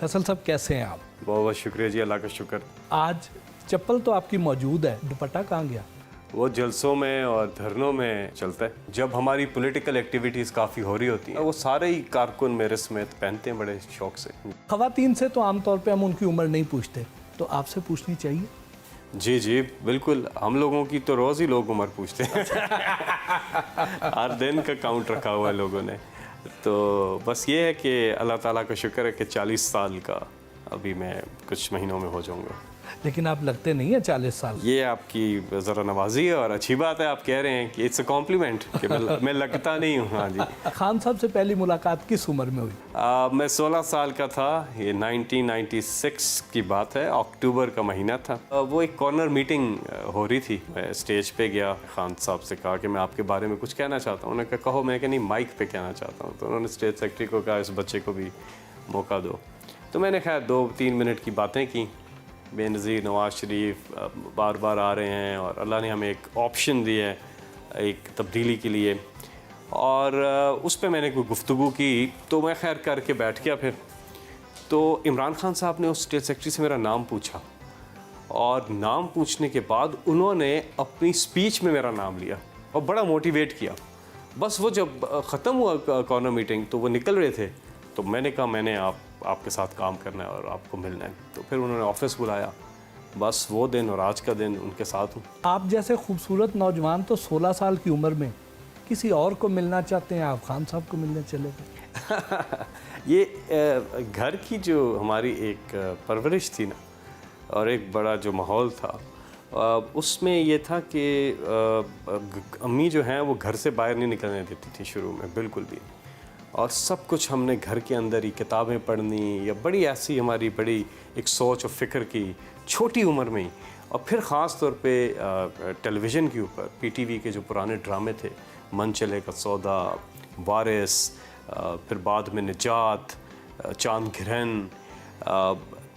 फैसल साहब कैसे हैं आप? बहुत बहुत शुक्रिया जी, अल्लाह का शुक्र। आज चप्पल तो आपकी मौजूद है, दुपट्टा कहाँ गया? वो जलसों में और धरनों में चलता है। जब हमारी पॉलिटिकल एक्टिविटीज़ काफ़ी हो रही होती हैं, वो सारे ही कारकुन मेरे समेत पहनते हैं बड़े शौक से। ख़वातीन से तो आमतौर पे हम उनकी उम्र नहीं पूछते, तो आपसे पूछनी चाहिए? जी जी बिल्कुल, हम लोगों की तो रोज़ ही लोग उम्र पूछते हैं। हर दिन का काउंट रखा हुआ है लोगों ने। तो बस ये है कि अल्लाह ताला का शुक्र है कि 40 साल का अभी मैं कुछ महीनों में हो जाऊंगा। लेकिन आप लगते नहीं है 40 साल। ये आपकी ज़रा नवाजी है और अच्छी बात है, आप कह रहे हैं कि इट्स अ कॉम्प्लीमेंट कि मैं लगता नहीं हूँ। हाँ जी। खान साहब से पहली मुलाकात किस उम्र में हुई? मैं 16 साल का था, ये 1996 की बात है, अक्टूबर का महीना था। वो एक कॉर्नर मीटिंग हो रही थी, मैं स्टेज पे गया, खान साहब से कहा कि मैं आपके बारे में कुछ कहना चाहता हूँ। उन्होंने कहा कहो। मैं नहीं, माइक पे कहना चाहता हूँ। तो उन्होंने स्टेज सेक्रेटरी को कहा इस बच्चे को भी मौका दो। तो मैंने खैर 2-3 मिनट की बातें की। बेनज़ीर नवाज़ शरीफ बार बार आ रहे हैं और अल्लाह ने हमें एक ऑप्शन दिया है एक तब्दीली के लिए, और उस पर मैंने कोई गुफ्तगू की। तो मैं खैर करके बैठ गया। फिर तो इमरान खान साहब ने उस स्टेट सेक्रेटरी से मेरा नाम पूछा, और नाम पूछने के बाद उन्होंने अपनी स्पीच में मेरा नाम लिया और बड़ा मोटिवेट किया। बस वो जब ख़त्म हुआ कॉर्नर मीटिंग तो वो निकल रहे थे, तो मैंने कहा मैंने आपके साथ काम करना है और आपको मिलना है। तो फिर उन्होंने ऑफिस बुलाया। बस वो दिन और आज का दिन उनके साथ हूँ। आप जैसे खूबसूरत नौजवान तो 16 साल की उम्र में किसी और को मिलना चाहते हैं, आप खान साहब को मिलने चले गए। ये घर की जो हमारी एक परवरिश थी ना, और एक बड़ा जो माहौल था, उसमें ये था कि अम्मी जो हैं वो घर से बाहर नहीं निकलने देती थी शुरू में, बिल्कुल भी। और सब कुछ हमने घर के अंदर ही किताबें पढ़नी, या बड़ी ऐसी हमारी बड़ी एक सोच और फ़िक्र की छोटी उम्र में ही। और फिर ख़ास तौर पे टेलीविज़न के ऊपर पीटीवी के जो पुराने ड्रामे थे, मन चले का सौदा, वारिस, फिर बाद में निजात, चांद घिरन,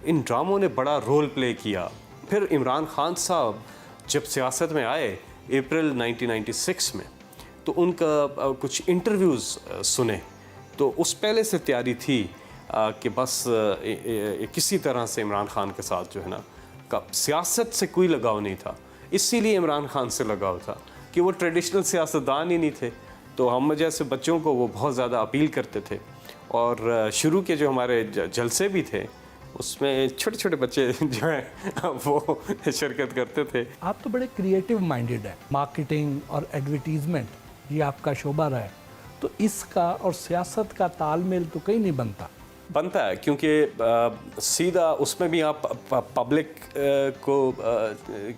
इन ड्रामों ने बड़ा रोल प्ले किया। फिर इमरान खान साहब जब सियासत में आए अप्रैल 1996 में, तो उनका कुछ इंटरव्यूज़ सुने। तो उस पहले से तैयारी थी कि बस किसी तरह से इमरान खान के साथ जो है ना, सियासत से कोई लगाव नहीं था। इसीलिए इमरान खान से लगाव था कि वो ट्रेडिशनल सियासतदान ही नहीं थे। तो हम जैसे बच्चों को वो बहुत ज़्यादा अपील करते थे। और शुरू के जो हमारे जलसे भी थे, उसमें छोटे छोटे बच्चे जो हैं वो शिरकत करते थे। आप तो बड़े क्रिएटिव माइंडेड हैं। मार्केटिंग और एडवर्टीज़मेंट ये आपका शोबा रहा है, तो इसका और सियासत का तालमेल तो कहीं नहीं बनता है, क्योंकि सीधा उसमें भी आप पब्लिक को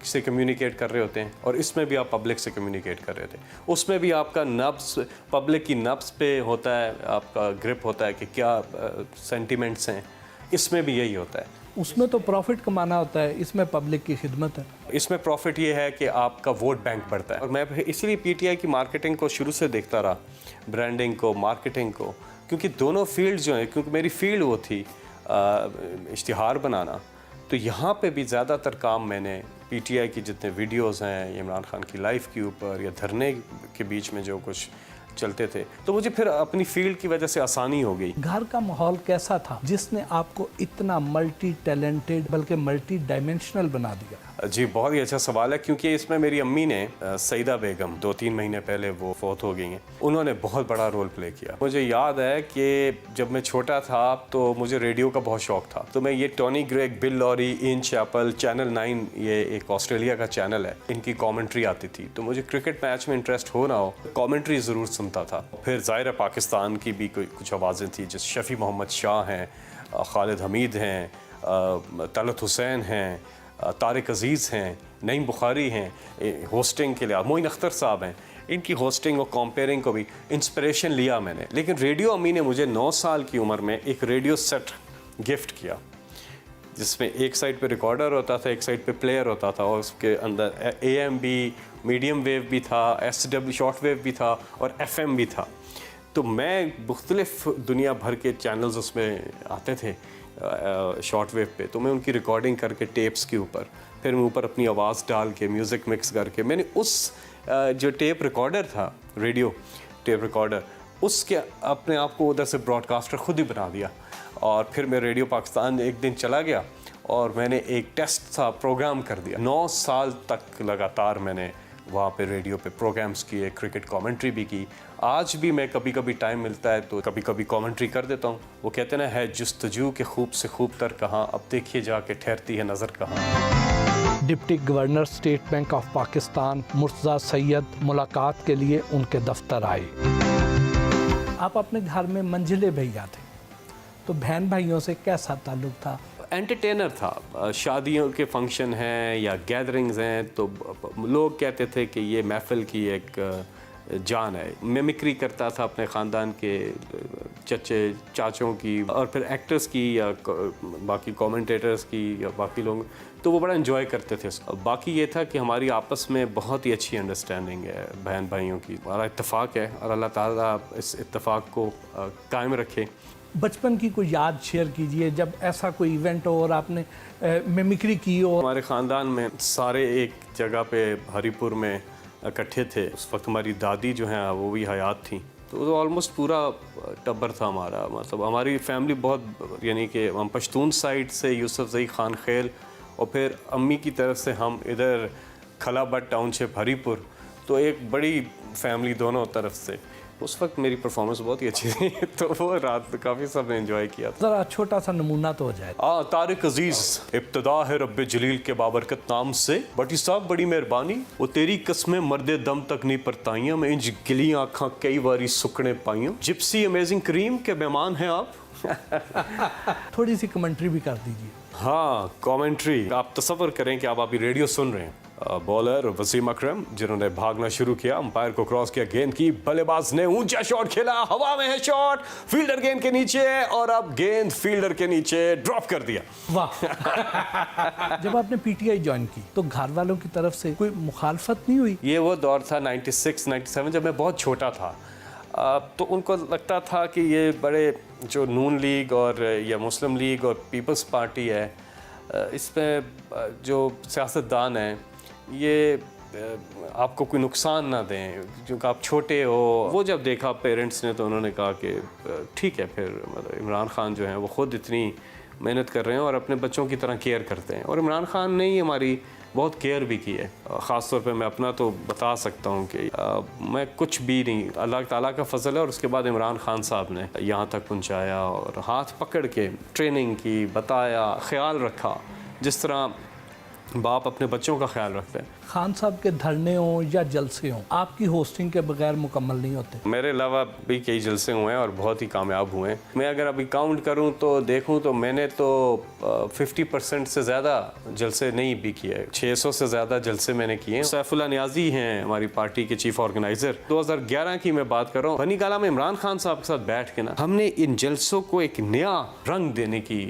से कम्युनिकेट कर रहे होते हैं, और इसमें भी आप पब्लिक से कम्युनिकेट कर रहे थे। उसमें भी आपका नब्ज़ पब्लिक की नब्ज़ पे होता है, आपका ग्रिप होता है कि क्या सेंटिमेंट्स हैं। इसमें भी यही होता है। उसमें तो प्रॉफिट कमाना होता है, इसमें पब्लिक की खिदमत है। इसमें प्रॉफिट ये है कि आपका वोट बैंक बढ़ता है। और मैं इसलिए पीटीआई की मार्केटिंग को शुरू से देखता रहा, ब्रांडिंग को, मार्केटिंग को, क्योंकि दोनों फील्ड जो हैं, क्योंकि मेरी फील्ड वो थी इश्तिहार बनाना, तो यहाँ पे भी ज़्यादातर काम मैंने पीटीआई की जितने वीडियोज़ हैं, इमरान खान की लाइफ के ऊपर या धरने के बीच में जो कुछ चलते थे, तो मुझे फिर अपनी फील्ड की वजह से आसानी हो गई। घर का माहौल कैसा था जिसने आपको इतना मल्टी टैलेंटेड बल्कि मल्टी डायमेंशनल बना दिया? जी बहुत ही अच्छा सवाल है, क्योंकि इसमें मेरी अम्मी ने सईदा बेगम 2-3 महीने पहले वो फौत हो गई हैं, उन्होंने बहुत बड़ा रोल प्ले किया। मुझे याद है कि जब मैं छोटा था तो मुझे रेडियो का बहुत शौक था। तो मैं ये टोनी ग्रेग, बिल लॉरी, इन चैपल, चैनल 9, ये एक ऑस्ट्रेलिया का चैनल है, इनकी कॉमेंट्री आती थी। तो मुझे क्रिकेट मैच में इंटरेस्ट हो ना हो, कॉमेंट्री ज़रूर सुनता था। फिर ज़ाहिर पाकिस्तान की भी कुछ आवाज़ें थी, जैसे शफ़ी मोहम्मद शाह हैं, खालिद हमीद हैं, तलत हुसैन हैं, तारिक अजीज़ हैं, नईम बुखारी हैं, होस्टिंग के लिए मोइन अख्तर साहब हैं। इनकी होस्टिंग और कंपेयरिंग को भी इंस्पिरेशन लिया मैंने। लेकिन रेडियो अम्मी ने मुझे 9 साल की उम्र में एक रेडियो सेट गिफ्ट किया, जिसमें एक साइड पे रिकॉर्डर होता था, एक साइड पे प्लेयर होता था, और उसके अंदर AM भी, मीडियम वेव भी था, SW शॉर्ट वेव भी था, और FM भी था। तो मैं मुख्तलिफ दुनिया भर के चैनल्स उसमें आते थे शॉर्ट वेव पे, तो मैं उनकी रिकॉर्डिंग करके टेप्स के ऊपर, फिर मैं ऊपर अपनी आवाज़ डाल के म्यूज़िक मिक्स करके, मैंने उस जो टेप रिकॉर्डर था, रेडियो टेप रिकॉर्डर, उसके अपने आप को उधर से ब्रॉडकास्टर खुद ही बना दिया। और फिर मैं रेडियो पाकिस्तान एक दिन चला गया और मैंने एक टेस्ट सा प्रोग्राम कर दिया। 9 साल तक लगातार मैंने वहाँ पे रेडियो पे प्रोग्राम्स किए, क्रिकेट कमेंट्री भी की। आज भी मैं कभी कभी टाइम मिलता है तो कभी कभी कमेंट्री कर देता हूँ। वो कहते ना, है जुस्तजू के खूब से खूब तर कहाँ, अब देखिए जाके ठहरती है नज़र कहाँ। Deputy governor state bank of Pakistan Murtaza Syed मुलाकात के लिए उनके दफ्तर आए। आप अपने घर में मंजिले भैया थे, तो बहन भाइयों से कैसा ताल्लुक था? एंटरटेनर था। शादियों के फंक्शन हैं या गैदरिंग्स हैं तो लोग कहते थे कि ये महफिल की एक जान है। मिमिक्री करता था अपने ख़ानदान के चचे चाचों की और फिर एक्टर्स की या बाकी कमेंटेटर्स की या बाकी लोग, तो वो बड़ा एंजॉय करते थे। बाकी ये था कि हमारी आपस में बहुत ही अच्छी अंडरस्टैंडिंग है बहन भाइयों की, हमारा इत्तेफाक है और अल्लाह ताला इस इत्तेफाक को कायम रखे। बचपन की कोई याद शेयर कीजिए जब ऐसा कोई इवेंट हो और आपने मिमिक्री की हो। हमारे ख़ानदान में सारे एक जगह पे हरीपुर में इकट्ठे थे। उस वक्त हमारी दादी जो हैं वो भी हयात थी, तो ऑलमोस्ट पूरा टब्बर था हमारा। मतलब हमारी फैमिली बहुत, यानी कि हम पश्तून साइड से यूसुफ ज़ई खान खेल और फिर अम्मी की तरफ से हम इधर खलाबट टाउनशिप हरीपुर, तो एक बड़ी फैमिली दोनों तरफ से। उस वक्त मेरी परफॉर्मेंस बहुत ही अच्छी थी तो वो रात काफ़ी सब ने एंजॉय किया था। ज़रा छोटा सा नमूना तो हो जाए। तारिक अजीज, इब्तदा है रब्बे जलील के बाबरकत नाम से, बटी साहब बड़ी मेहरबानी, वो तेरी कस्में मर्दे दम तक नहीं परताइयां, मैं इंज गिली आँखां कई बारी सुकने पाइयों, जिप्सी अमेजिंग क्रीम के मेहमान हैं आप। थोड़ी सी कमेंट्री भी कर दीजिए। हाँ, कमेंट्री। आप तसव्वुर करें कि आप अभी रेडियो सुन रहे हैं। बॉलर वसीम अकरम जिन्होंने भागना शुरू किया, अंपायर को क्रॉस किया गेंद की, बल्लेबाज ने ऊंचा शॉट खेला, हवा में है शॉट, फील्डर गेंद के नीचे और अब गेंद फील्डर के नीचे ड्रॉप कर दिया। वाह। जब आपने पीटीआई ज्वाइन की तो घर वालों की तरफ से कोई मुखालफत नहीं हुई? ये वो दौर था 96-97 जब मैं बहुत छोटा था। तो उनको लगता था कि ये बड़े जो नून लीग और या मुस्लिम लीग और पीपल्स पार्टी है, इसमें जो सियासतदान हैं ये आपको कोई नुकसान ना दें क्योंकि आप छोटे हो। वो जब देखा पेरेंट्स ने तो उन्होंने कहा कि ठीक है, फिर मतलब इमरान खान जो हैं वो ख़ुद इतनी मेहनत कर रहे हैं और अपने बच्चों की तरह केयर करते हैं, और इमरान खान ने ही हमारी बहुत केयर भी की है। ख़ास तौर पे मैं अपना तो बता सकता हूँ कि मैं कुछ भी नहीं, अल्लाह ताला का फ़ज़ल है और उसके बाद इमरान खान साहब ने यहाँ तक पहुँचाया और हाथ पकड़ के ट्रेनिंग की, बताया, ख्याल रखा जिस तरह बाप अपने बच्चों का ख्याल रखते हैं। खान साहब के धरने हों या जलसे हों, आपकी होस्टिंग के बगैर मुकम्मल नहीं होते। मेरे अलावा भी कई जलसे हुए हैं और बहुत ही कामयाब हुए हैं। मैं अगर अभी काउंट करूं तो देखूं तो मैंने तो 50% से ज़्यादा जलसे नहीं भी किए, 600 से ज़्यादा जलसे मैंने किए। सैफुल्लाह नियाज़ी हैं हमारी पार्टी के चीफ ऑर्गेनाइज़र। 2011 की मैं बात कर रहा हूँ, बनी गाला में इमरान खान साहब के साथ बैठ के ना हमने इन जलसों को एक नया रंग देने की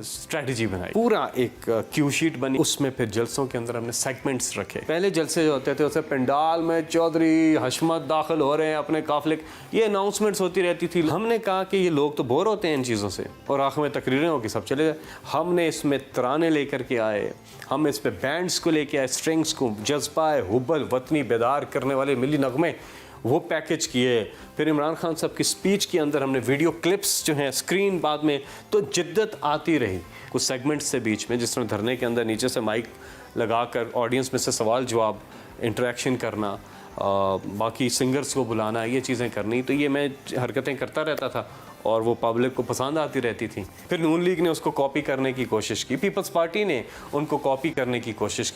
स्ट्रैटेजी बनाई। पूरा एक क्यू शीट बनी, उसमें फिर जलसों के अंदर हमने सेगमेंट्स रखे। पहले जलसे जो होते थे उससे पंडाल में चौधरी हशमत दाखिल हो रहे हैं अपने काफिले, ये अनाउंसमेंट्स होती रहती थी। हमने कहा कि ये लोग तो बोर होते हैं इन चीज़ों से और आखिर में तकरीरें हो कि सब चले जाए। हमने इसमें तराने लेकर के आए, हम इस पे बैंड्स को लेके आए, स्ट्रिंग्स को, जज्बा हुब्बल वतनी बेदार करने वाले मिली नगमे वो पैकेज किए। फिर इमरान खान साहब की स्पीच के अंदर हमने वीडियो क्लिप्स जो हैं स्क्रीन बाद में, तो जिद्दत आती रही कुछ सेगमेंट्स से बीच में, जिस तरह धरने के अंदर नीचे से माइक लगाकर ऑडियंस में से सवाल जवाब, इंटरेक्शन करना, बाकी सिंगर्स को बुलाना, ये चीज़ें करनी। तो ये मैं हरकतें करता रहता था और वो पब्लिक को पसंद आती रहती थी। फिर नून लीग ने उसको कॉपी करने की कोशिश की, पीपल्स पार्टी ने उनको कॉपी करने की कोशिश